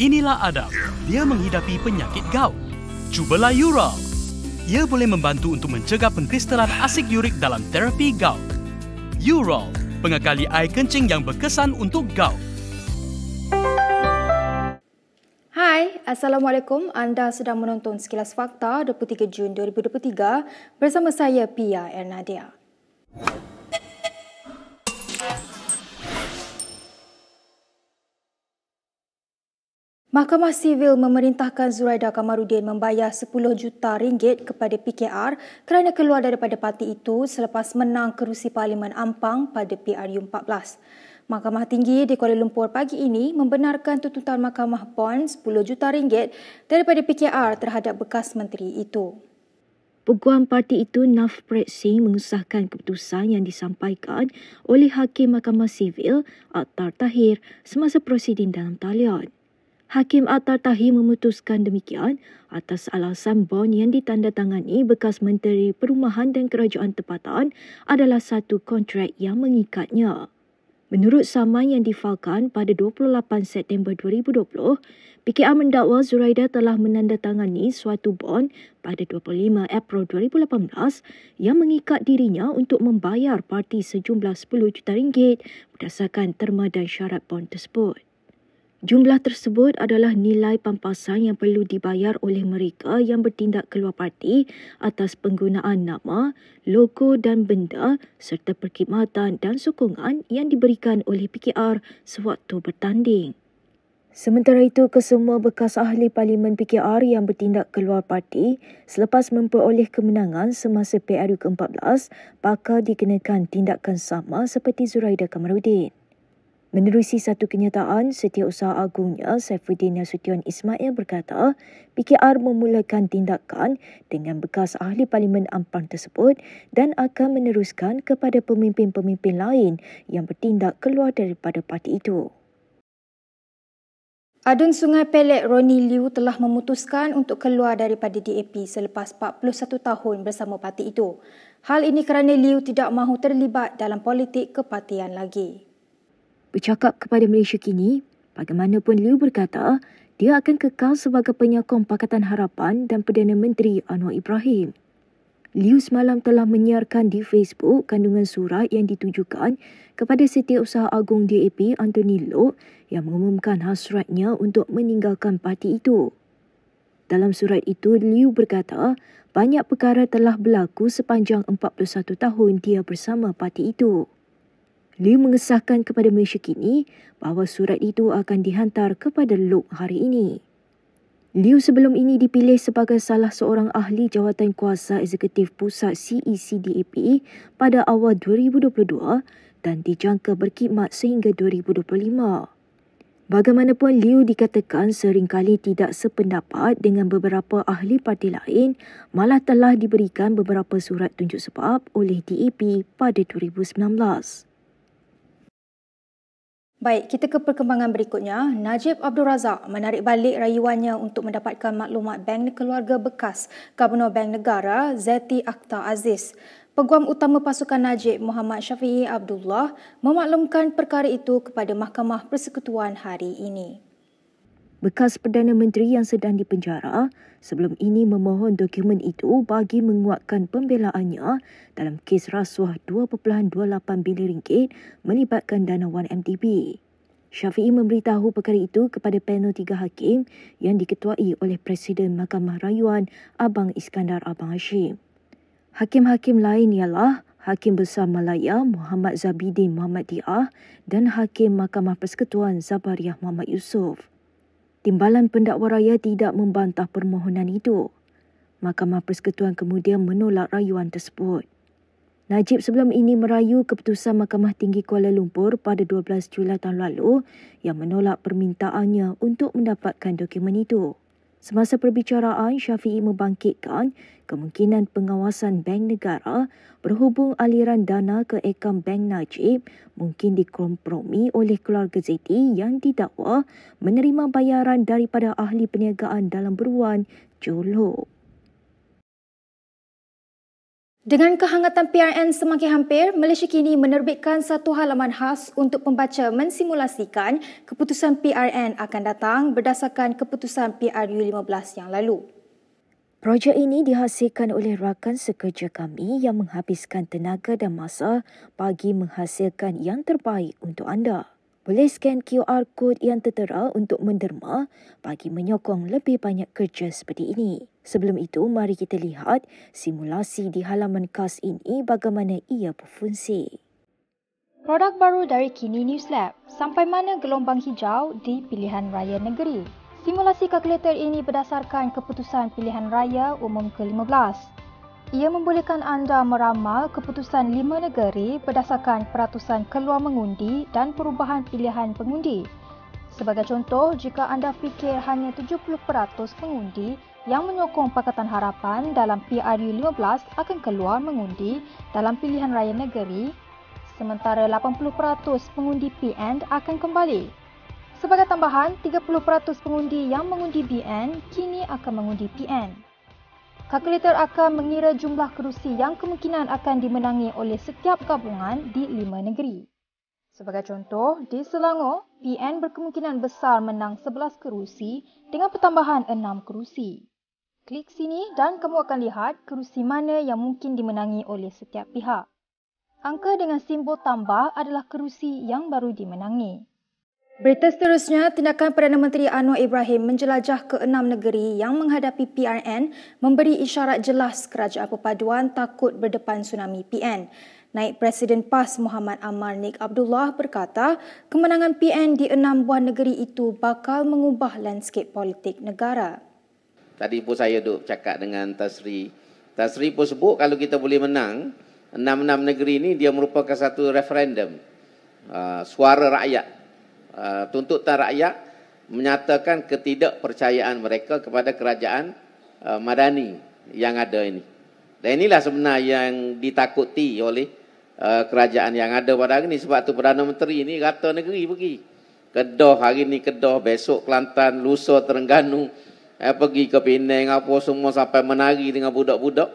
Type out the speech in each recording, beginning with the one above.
Inilah Adam. Dia menghidapi penyakit gout. Cubalah Ural. Ia boleh membantu untuk mencegah pengkristalan asid urik dalam terapi gout. Ural, pengekali air kencing yang berkesan untuk gout. Hai, Assalamualaikum. Anda sedang menonton Sekilas Fakta 23 Jun 2023 bersama saya Pia Ernadia. Mahkamah Sivil memerintahkan Zuraida Kamarudin membayar 10 juta ringgit kepada PKR kerana keluar daripada parti itu selepas menang kerusi Parlimen Ampang pada PRU14. Mahkamah Tinggi di Kuala Lumpur pagi ini membenarkan tuntutan Mahkamah Bond 10 juta ringgit daripada PKR terhadap bekas menteri itu. Peguam parti itu Navpreet Singh mengesahkan keputusan yang disampaikan oleh Hakim Mahkamah Sivil Akhtar Tahir semasa prosiding dalam talian. Hakim Akhtar Tahir memutuskan demikian atas alasan bond yang ditandatangani bekas Menteri Perumahan dan Kerajaan Tempatan adalah satu kontrak yang mengikatnya. Menurut saman yang difalkan pada 28 September 2020, PKR mendakwa Zuraida telah menandatangani suatu bond pada 25 April 2018 yang mengikat dirinya untuk membayar parti sejumlah 10 juta ringgit berdasarkan terma dan syarat bond tersebut. Jumlah tersebut adalah nilai pampasan yang perlu dibayar oleh mereka yang bertindak keluar parti atas penggunaan nama, logo dan benda serta perkhidmatan dan sokongan yang diberikan oleh PKR sewaktu bertanding. Sementara itu, kesemua bekas ahli Parlimen PKR yang bertindak keluar parti selepas memperoleh kemenangan semasa PRU ke-14 bakal dikenakan tindakan sama seperti Zuraida Kamarudin. Menerusi satu kenyataan, Setiausaha Agungnya Saifuddin Nasution Ismail berkata, PKR memulakan tindakan dengan bekas ahli Parlimen Ampang tersebut dan akan meneruskan kepada pemimpin-pemimpin lain yang bertindak keluar daripada parti itu. Adun Sungai Pelik Ronnie Liu telah memutuskan untuk keluar daripada DAP selepas 41 tahun bersama parti itu. Hal ini kerana Liu tidak mahu terlibat dalam politik kepartian lagi. Bercakap kepada Malaysia Kini, bagaimanapun Liu berkata, dia akan kekal sebagai penyokong Pakatan Harapan dan Perdana Menteri Anwar Ibrahim. Liu semalam telah menyiarkan di Facebook kandungan surat yang ditujukan kepada Setiausaha Agung DAP Anthony Loke yang mengumumkan hasratnya untuk meninggalkan parti itu. Dalam surat itu, Liu berkata, banyak perkara telah berlaku sepanjang 41 tahun dia bersama parti itu. Liu mengesahkan kepada Malaysia Kini bahawa surat itu akan dihantar kepada Loke hari ini. Liu sebelum ini dipilih sebagai salah seorang ahli jawatan kuasa eksekutif pusat CEC-DAP pada awal 2022 dan dijangka berkhidmat sehingga 2025. Bagaimanapun, Liu dikatakan seringkali tidak sependapat dengan beberapa ahli parti lain, malah telah diberikan beberapa surat tunjuk sebab oleh DAP pada 2019. Baik, kita ke perkembangan berikutnya. Najib Abdul Razak menarik balik rayuannya untuk mendapatkan maklumat bank keluarga bekas Gubernur Bank Negara Zeti Akhtar Aziz. Peguam utama pasukan Najib Muhammad Syafiee Abdullah memaklumkan perkara itu kepada Mahkamah Persekutuan hari ini. Bekas Perdana Menteri yang sedang dipenjara sebelum ini memohon dokumen itu bagi menguatkan pembelaannya dalam kes rasuah 2.28 bilion ringgit melibatkan dana 1MDB. Syafiee memberitahu perkara itu kepada panel 3 hakim yang diketuai oleh Presiden Mahkamah Rayuan Abang Iskandar Abang Hashim. Hakim-hakim lain ialah Hakim Besar Malaya Muhammad Zabidin Muhammad Diah dan Hakim Mahkamah Persekutuan Zabariah Muhammad Yusof. Timbalan Pendakwa Raya tidak membantah permohonan itu. Mahkamah Persekutuan kemudian menolak rayuan tersebut. Najib sebelum ini merayu keputusan Mahkamah Tinggi Kuala Lumpur pada 12 Julai tahun lalu yang menolak permintaannya untuk mendapatkan dokumen itu. Semasa perbicaraan, Syafiee membangkitkan kemungkinan pengawasan Bank Negara berhubung aliran dana ke akaun Bank Najib mungkin dikompromi oleh keluarga Zeti yang didakwa menerima bayaran daripada ahli perniagaan dalam beruan Johor. Dengan kehangatan PRN semakin hampir, Malaysia kini menerbitkan satu halaman khas untuk pembaca mensimulasikan keputusan PRN akan datang berdasarkan keputusan PRU15 yang lalu. Projek ini dihasilkan oleh rakan sekerja kami yang menghabiskan tenaga dan masa bagi menghasilkan yang terbaik untuk anda. Boleh scan QR Code yang tertera untuk menderma bagi menyokong lebih banyak kerja seperti ini. Sebelum itu, mari kita lihat simulasi di halaman khas ini bagaimana ia berfungsi. Produk baru dari Kini News Lab, sampai mana gelombang hijau di pilihan raya negeri. Simulasi kalkulator ini berdasarkan keputusan pilihan raya umum ke-15. Ia membolehkan anda meramal keputusan 5 negeri berdasarkan peratusan keluar mengundi dan perubahan pilihan pengundi. Sebagai contoh, jika anda fikir hanya 70% pengundi yang menyokong Pakatan Harapan dalam PRU15 akan keluar mengundi dalam pilihan raya negeri, sementara 80% pengundi PN akan kembali. Sebagai tambahan, 30% pengundi yang mengundi BN kini akan mengundi PN. Kalkulator akan mengira jumlah kerusi yang kemungkinan akan dimenangi oleh setiap gabungan di 5 negeri. Sebagai contoh, di Selangor, PN berkemungkinan besar menang 11 kerusi dengan pertambahan 6 kerusi. Klik sini dan kamu akan lihat kerusi mana yang mungkin dimenangi oleh setiap pihak. Angka dengan simbol tambah adalah kerusi yang baru dimenangi. Berita seterusnya, tindakan Perdana Menteri Anwar Ibrahim menjelajah ke 6 negeri yang menghadapi PRN memberi isyarat jelas kerajaan perpaduan takut berdepan tsunami PN. Naib Presiden PAS Muhammad Ammar Nik Abdullah berkata, kemenangan PN di 6 buah negeri itu bakal mengubah landscape politik negara. Tadi pun saya duk cakap dengan Tasri. Tasri pun sebut kalau kita boleh menang, 6 negeri ini dia merupakan satu referendum. Suara rakyat. Tuntutan rakyat menyatakan ketidakpercayaan mereka kepada kerajaan Madani yang ada ini. Dan inilah sebenarnya yang ditakuti oleh kerajaan yang ada pada hari ini. Sebab tu Perdana Menteri ini rata negeri pergi. Kedah hari ini Kedah, besok Kelantan, lusa Terengganu, pergi ke Penang apa semua sampai menari dengan budak-budak.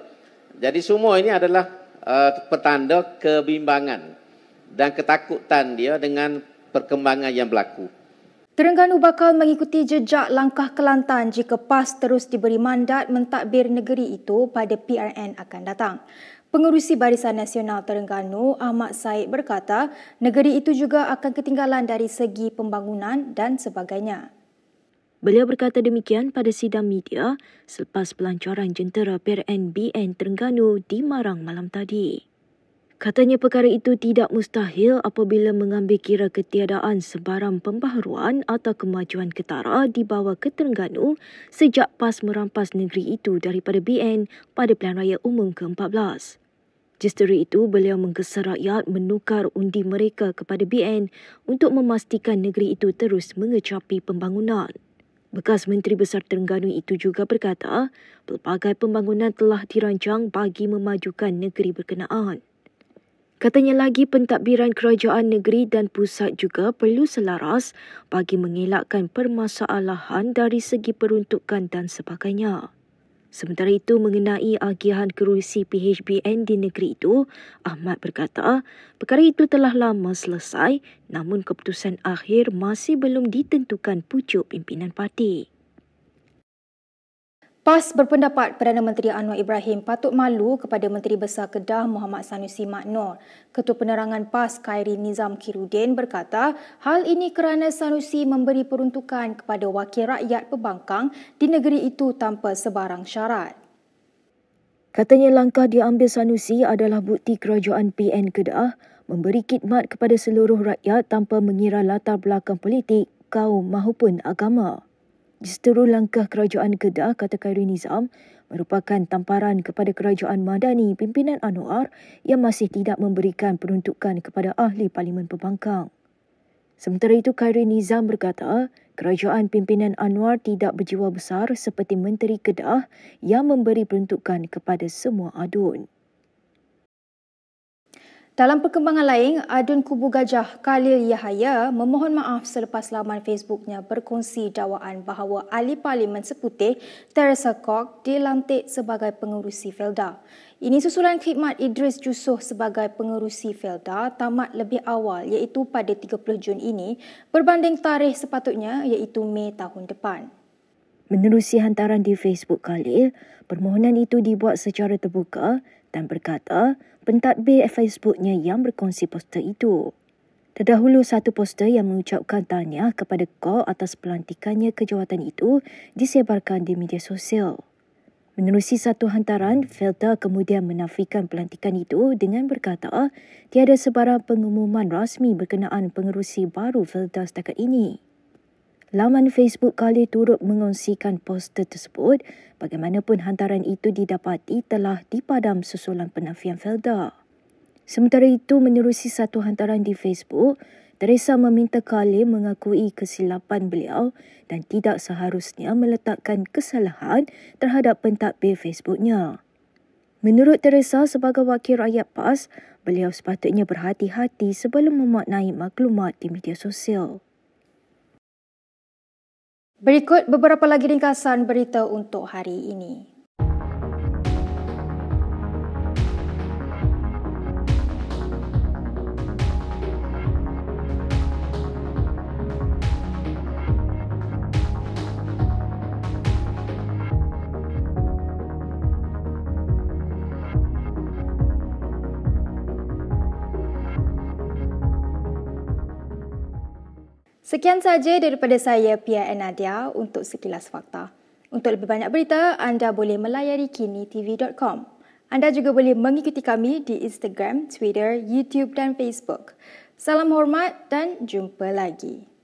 Jadi semua ini adalah petanda kebimbangan dan ketakutan dia dengan perkembangan yang berlaku. Terengganu bakal mengikuti jejak langkah Kelantan jika PAS terus diberi mandat mentadbir negeri itu pada PRN akan datang. Pengerusi Barisan Nasional Terengganu, Ahmad Said berkata, negeri itu juga akan ketinggalan dari segi pembangunan dan sebagainya. Beliau berkata demikian pada sidang media selepas pelancaran jentera PRN BN Terengganu di Marang malam tadi. Katanya perkara itu tidak mustahil apabila mengambil kira ketiadaan sebarang pembaharuan atau kemajuan ketara dibawa ke Terengganu sejak PAS merampas negeri itu daripada BN pada Pilihan Raya Umum ke-14. Justru itu, beliau menggesa rakyat menukar undi mereka kepada BN untuk memastikan negeri itu terus mengecapi pembangunan. Bekas Menteri Besar Terengganu itu juga berkata, pelbagai pembangunan telah dirancang bagi memajukan negeri berkenaan. Katanya lagi pentadbiran kerajaan negeri dan pusat juga perlu selaras bagi mengelakkan permasalahan dari segi peruntukan dan sebagainya. Sementara itu, mengenai agihan kerusi PHBN di negeri itu, Ahmad berkata, perkara itu telah lama selesai namun keputusan akhir masih belum ditentukan pucuk pimpinan parti. PAS berpendapat Perdana Menteri Anwar Ibrahim patut malu kepada Menteri Besar Kedah Muhammad Sanusi Mak Noor. Ketua Penerangan PAS Khairi Nizam Khairuddin berkata, hal ini kerana Sanusi memberi peruntukan kepada wakil rakyat pembangkang di negeri itu tanpa sebarang syarat. Katanya langkah diambil Sanusi adalah bukti kerajaan PN Kedah memberi khidmat kepada seluruh rakyat tanpa mengira latar belakang politik, kaum maupun agama. Justru langkah kerajaan Kedah, kata Khairi Nizam, merupakan tamparan kepada kerajaan Madani pimpinan Anwar yang masih tidak memberikan peruntukan kepada ahli Parlimen Pembangkang. Sementara itu, Khairi Nizam berkata, kerajaan pimpinan Anwar tidak berjiwa besar seperti Menteri Kedah yang memberi peruntukan kepada semua adun. Dalam perkembangan lain, adun kubu Gajah Khalil Yahaya memohon maaf selepas laman Facebooknya berkongsi dakwaan bahawa ahli Parlimen Seputih Teresa Kok dilantik sebagai pengerusi Felda. Ini susulan khidmat Idris Jusoh sebagai pengerusi Felda tamat lebih awal iaitu pada 30 Jun ini berbanding tarikh sepatutnya iaitu Mei tahun depan. Menerusi hantaran di Facebook Khalil, permohonan itu dibuat secara terbuka dan berkata pentadbir Facebooknya yang berkongsi poster itu. Terdahulu satu poster yang mengucapkan tahniah kepada Kok atas pelantikannya ke jawatan itu disebarkan di media sosial. Menerusi satu hantaran, Felda kemudian menafikan pelantikan itu dengan berkata tiada sebarang pengumuman rasmi berkenaan pengerusi baru Felda setakat ini. Laman Facebook Khalil turut mengongsikan poster tersebut, bagaimanapun hantaran itu didapati telah dipadam susulan penafian Felda. Sementara itu, menerusi satu hantaran di Facebook, Teresa meminta Khalil mengakui kesilapan beliau dan tidak seharusnya meletakkan kesalahan terhadap pentadbir Facebooknya. Menurut Teresa, sebagai wakil rakyat PAS, beliau sepatutnya berhati-hati sebelum memaknai maklumat di media sosial. Berikut beberapa lagi ringkasan berita untuk hari ini. Sekian sahaja daripada saya, Pia Nadia, untuk Sekilas Fakta. Untuk lebih banyak berita, anda boleh melayari kinitv.com. Anda juga boleh mengikuti kami di Instagram, Twitter, YouTube dan Facebook. Salam hormat dan jumpa lagi.